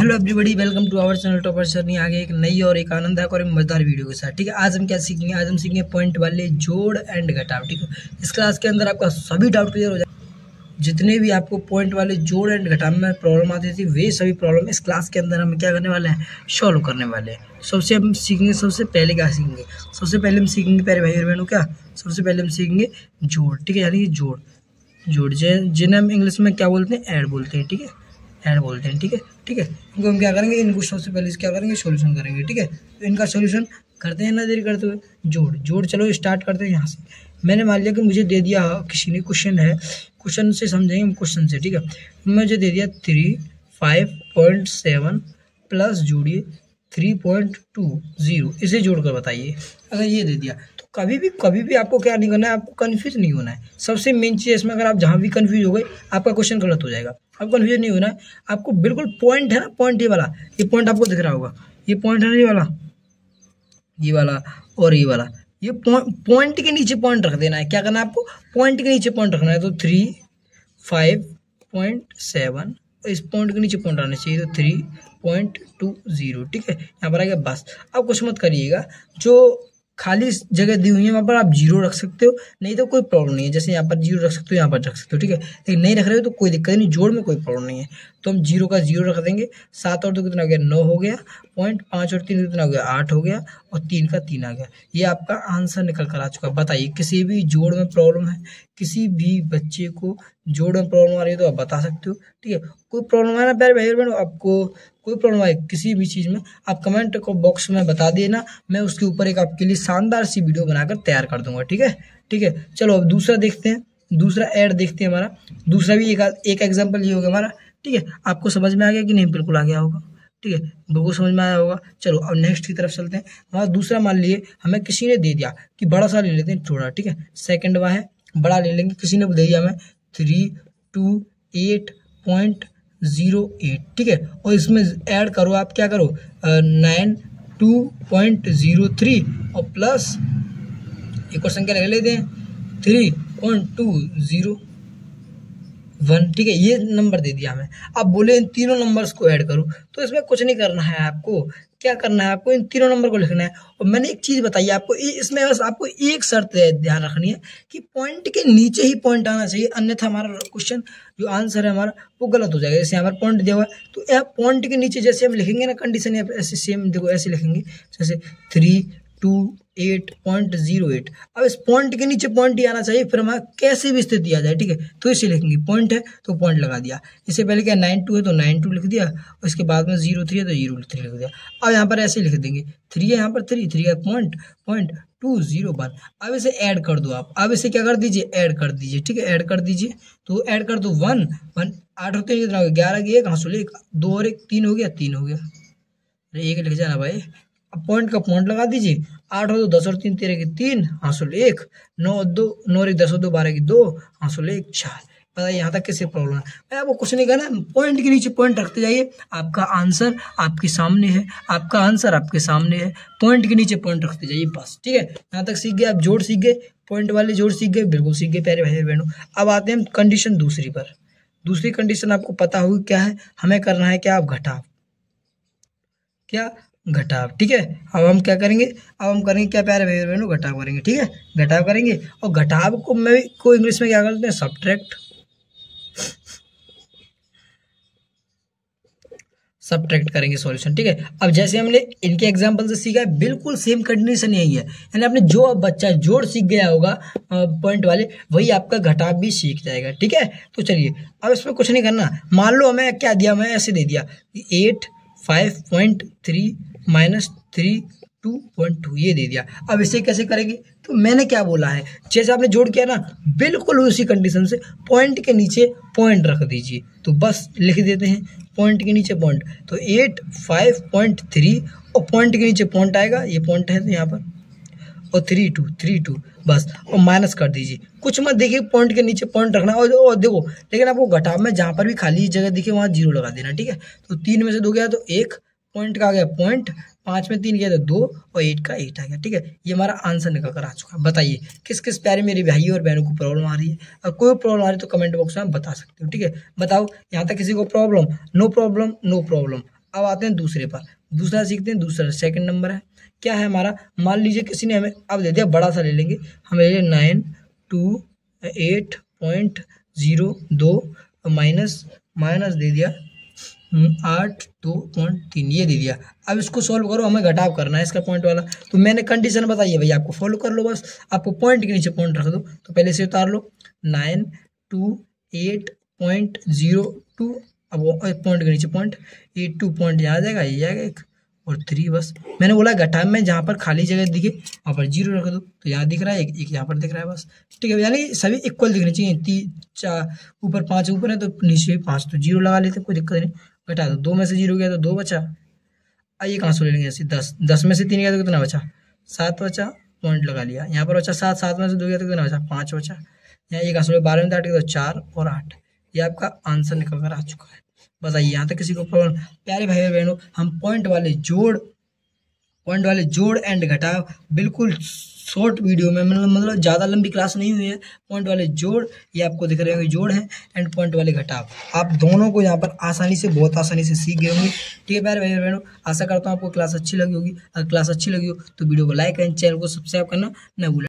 Hello everybody, welcome to our channel topper journey. आगे एक नई और एक आनंददायक और मजेदार वीडियो के साथ। ठीक है, आज हम क्या सीखेंगे? आज हम सीखेंगे पॉइंट वाले जोड़ एंड घटाव। ठीक है, इस क्लास के अंदर आपका सभी डाउट क्लियर हो जाए। जितने भी आपको पॉइंट वाले जोड़ एंड घटाव में प्रॉब्लम आती थी, वे सभी प्रॉब्लम इस क्लास के अंदर हम क्या करने वाले हैं, सॉल्व करने वाले हैं। सबसे हम सीखेंगे, सबसे पहले क्या सीखेंगे? सबसे पहले हम सीखेंगे प्यारे भाई और बहनों, क्या सबसे पहले हम सीखेंगे जोड़। ठीक है, यानी कि जोड़ जिन्हें हम इंग्लिश में क्या बोलते हैं, ऐड बोलते हैं। ठीक है, ऐड बोलते हैं। ठीक है, इनको हम क्या करेंगे, इनको सबसे पहले क्या करेंगे, सॉल्यूशन करेंगे। ठीक है, तो इनका सॉल्यूशन करते हैं ना देरी करते हुए। जोड़ चलो स्टार्ट करते हैं यहाँ से। मैंने मान लिया कि मुझे दे दिया किसी ने, क्वेश्चन है, क्वेश्चन से समझेंगे हम क्वेश्चन से। ठीक है, मुझे दे दिया 3, 5.7 प्लस जोड़िए 3.20, इसे जोड़कर बताइए। अगर ये दे दिया तो कभी भी आपको क्या नहीं करना है, आपको कन्फ्यूज नहीं होना है। सबसे मेन चीज़ इसमें, अगर आप जहाँ भी कन्फ्यूज हो गए, आपका क्वेश्चन गलत हो जाएगा। आपको कन्फ्यूज नहीं होना है, आपको बिल्कुल पॉइंट है ना, पॉइंट ये वाला, ये पॉइंट आपको दिख रहा होगा, ये पॉइंट है ना, ये वाला और ये वाला, ये पॉइंट के नीचे पॉइंट रख देना है। क्या करना है आपको? पॉइंट के नीचे पॉइंट रखना है। तो 3, 5.7, इस पॉइंट के नीचे पॉइंट आना चाहिए, तो 3.20। ठीक है, यहाँ पर आ गया बस। अब कुछ मत करिएगा, जो खाली जगह दी हुई है वहाँ पर आप जीरो रख सकते हो, नहीं तो कोई प्रॉब्लम नहीं है। जैसे यहाँ पर जीरो रख सकते हो, यहाँ पर रख सकते हो। ठीक है, लेकिन नहीं रख रहे हो तो कोई दिक्कत नहीं, जोड़ में कोई प्रॉब्लम नहीं है। तो हम जीरो का जीरो रख देंगे। 7 और 2 कितना हो गया, 9 हो गया पॉइंट। 5 और 3 कितना हो गया, 8 हो गया। और 3 का 3 आ गया। ये आपका आंसर निकल कर आ चुका है। बताइए, किसी भी जोड़ में प्रॉब्लम है, किसी भी बच्चे को जोड़ में प्रॉब्लम आ रही है तो आप बता सकते हो। ठीक है, कोई प्रॉब्लम है ना प्यारे भाई बहनों, आपको कोई प्रॉब्लम आए किसी भी चीज़ में, आप कमेंट को बॉक्स में बता देना, मैं उसके ऊपर एक आपके लिए शानदार सी वीडियो बनाकर तैयार कर दूंगा। ठीक है, चलो अब दूसरा देखते हैं, दूसरा ऐड देखते हैं। हमारा दूसरा भी एक एग्जाम्पल ये होगा हमारा। ठीक है, आपको समझ में आ गया कि नहीं? बिल्कुल आ गया होगा। ठीक है, बिल्कुल समझ में आया होगा। चलो अब नेक्स्ट की तरफ चलते हैं। हमारा दूसरा मान लिए हमें किसी ने दे दिया कि बड़ा सा ले लेते हैं थोड़ा। ठीक है, सेकंड वाला है, बड़ा ले लेंगे। किसी ने दे दिया हमें 328.08। ठीक है, और इसमें ऐड करो, आप क्या करो, 92.03 और प्लस एक और संख्या लगा लेते हैं 3.201। ठीक है, ये नंबर दे दिया हमें। अब बोले इन तीनों नंबर्स को ऐड करो, तो इसमें कुछ नहीं करना है आपको। क्या करना है आपको? इन तीनों नंबर को लिखना है। और मैंने एक चीज़ बताई आपको, इसमें बस आपको एक शर्त ध्यान रखनी है कि पॉइंट के नीचे ही पॉइंट आना चाहिए, अन्यथा हमारा क्वेश्चन जो आंसर है हमारा वो गलत हो जाएगा। जैसे यहाँ पर पॉइंट दिया हुआ है, तो यह पॉइंट के नीचे जैसे हम लिखेंगे ना कंडीशन, ऐसे सेम देखो, ऐसे लिखेंगे जैसे 328.08। अब इस पॉइंट के नीचे पॉइंट ही आना चाहिए, फिर हमारा कैसे भी स्थिति आ जाए। ठीक है, तो इसे लिखेंगे, पॉइंट है तो पॉइंट लगा दिया। इससे पहले क्या 92 है तो 92 लिख दिया, और इसके बाद में 03 है तो 03 लिख दिया। अब यहाँ पर ऐसे लिख देंगे 3 है, यहाँ पर 3 है, पॉइंट 201। अब इसे ऐड कर दो आप। अब इसे क्या कर दीजिए, ऐड कर दीजिए। ठीक है, ऐड कर दीजिए, तो ऐड कर दो 1 8 होते हैं कितना हो गया, 11 की 1 हाँसुल 1, 2 और 1 3 हो गया, 3 हो गया। अरे 1 लिख जाना भाई। अब पॉइंट का पॉइंट लगा दीजिए। 8 और 2 10 और 3 13 की 3 हाँसुल 1, 9 और 2 9 और 1 10 और 2 12 की 2 हाँसुल 1 4। बताइए यहाँ तक कैसे प्रॉब्लम है? भाई आपको कुछ नहीं करना, पॉइंट के नीचे पॉइंट रखते जाइए। आपका आंसर आपके सामने है, आपका आंसर आपके सामने है। पॉइंट के नीचे पॉइंट रखते जाइए बस। ठीक है, यहाँ तक सीख गए आप, जोड़ सीख गए, पॉइंट वाले जोड़ सीख गए, बिल्कुल सीख गए प्यारे भाई बहनों। अब आते हैं हम कंडीशन दूसरी पर। दूसरी कंडीशन आपको पता होगी क्या है, हमें करना है क्या, आप घटाव, क्या घटाव। ठीक है, अब हम क्या करेंगे, अब हम करेंगे क्या प्यारे भाई बहनों, घटाव करेंगे। ठीक है, घटाव करेंगे, और घटाव को मैं को इंग्लिश में क्या करते हैं, सब्ट्रैक्ट करेंगे सॉल्यूशन। ठीक है, अब जैसे हमने इनके एग्जांपल से सीखा है, बिल्कुल सेम कंडीशन यही है। यानी आपने जो बच्चा जोड़ सीख गया होगा पॉइंट वाले, वही आपका घटाव भी सीख जाएगा। ठीक है, तो चलिए अब इसमें कुछ नहीं करना। मान लो हमें क्या दिया, मैं ऐसे दे दिया 8 5.3 माइनस 3 2.2, ये दे दिया। अब इसे कैसे करेंगे? तो मैंने क्या बोला है, जैसे आपने जोड़ किया ना, बिल्कुल उसी कंडीशन से पॉइंट के नीचे पॉइंट रख दीजिए। तो बस लिख देते हैं पॉइंट के नीचे पॉइंट, तो 8 5.3 और पॉइंट के नीचे पॉइंट आएगा, ये पॉइंट है तो यहाँ पर, और 3 2 बस, और माइनस कर दीजिए। कुछ मत देखिए, पॉइंट के नीचे पॉइंट रखना। और देखो, लेकिन आपको घटाव में जहाँ पर भी खाली जगह दिखे वहाँ 0 लगा देना। ठीक है, तो 3 में से 2 गया तो 1 पॉइंट का आ गया पॉइंट, 5 में 3 गया तो 2 और 8 का 8 आ गया। ठीक है, ये हमारा आंसर निकल कर आ चुका है। बताइए किस किस प्यारे मेरे भाइयों और बहनों को प्रॉब्लम आ रही है? और कोई प्रॉब्लम आ रही है तो कमेंट बॉक्स में आप बता सकते हो। ठीक है, बताओ यहाँ तक किसी को problem? No problem, no problem. अब आते हैं दूसरे पर, दूसरा सीखते हैं। दूसरा सेकंड नंबर है, क्या है हमारा, मान लीजिए किसी ने हमें अब दे दिया, बड़ा सा ले लेंगे, हमें ले लिया 928.02 माइनस माइनस दे दिया 82.3, ये दे दिया। अब इसको सॉल्व करो, हमें घटाव करना है इसका पॉइंट वाला। तो मैंने कंडीशन बताई है भैया, आपको फॉलो कर लो बस। आपको पॉइंट के नीचे पॉइंट रख दो, तो पहले से उतार लो 928.02, अब पॉइंट के नीचे पॉइंट 82 पॉइंट यहाँ आ जाएगा, ये आएगा एक और 3, बस। मैंने बोला घटाव में जहाँ पर खाली जगह दिखे वहाँ पर 0 रख दो, तो यहाँ दिख रहा है एक यहाँ पर दिख रहा है, बस ठीक है। यानी सभी इक्वल दिखने चाहिए, 3 ऊपर 5 ऊपर है तो नीचे भी 5, तो 0 लगा लेते, कोई दिक्कत नहीं। घटा दो, 2 में से 0 गया तो 2 बचा। आइए कहाँ से ले लेंगे ऐसे, 10 में से 3 गया तो कितना बचा, 7 बचा, पॉइंट लगा लिया। यहाँ पर बचा 7 में से 2 गया तो कितना बचा, 5 बचा। यहाँ ये कहाँ से 12 में 8 गया तो 4 और 8, ये आपका आंसर निकल कर आ चुका है। बस आइए, यहाँ तक किसी को प्रॉब्लम। प्यारे भाई बहनों, हम पॉइंट वाले जोड़ एंड घटाव बिल्कुल शॉर्ट वीडियो में, मतलब ज़्यादा लंबी क्लास नहीं हुई है। पॉइंट वाले जोड़, ये आपको दिख रहे होंगे जोड़ है, एंड पॉइंट वाले घटाव, आप दोनों को यहाँ पर आसानी से, बहुत आसानी से सीख गए होंगे। ठीक है प्यारे भाई बहनों, आशा करता हूँ आपको क्लास अच्छी लगी होगी। अगर क्लास अच्छी लगी हो तो वीडियो को लाइक एंड चैनल को सब्सक्राइब करना न भूलें।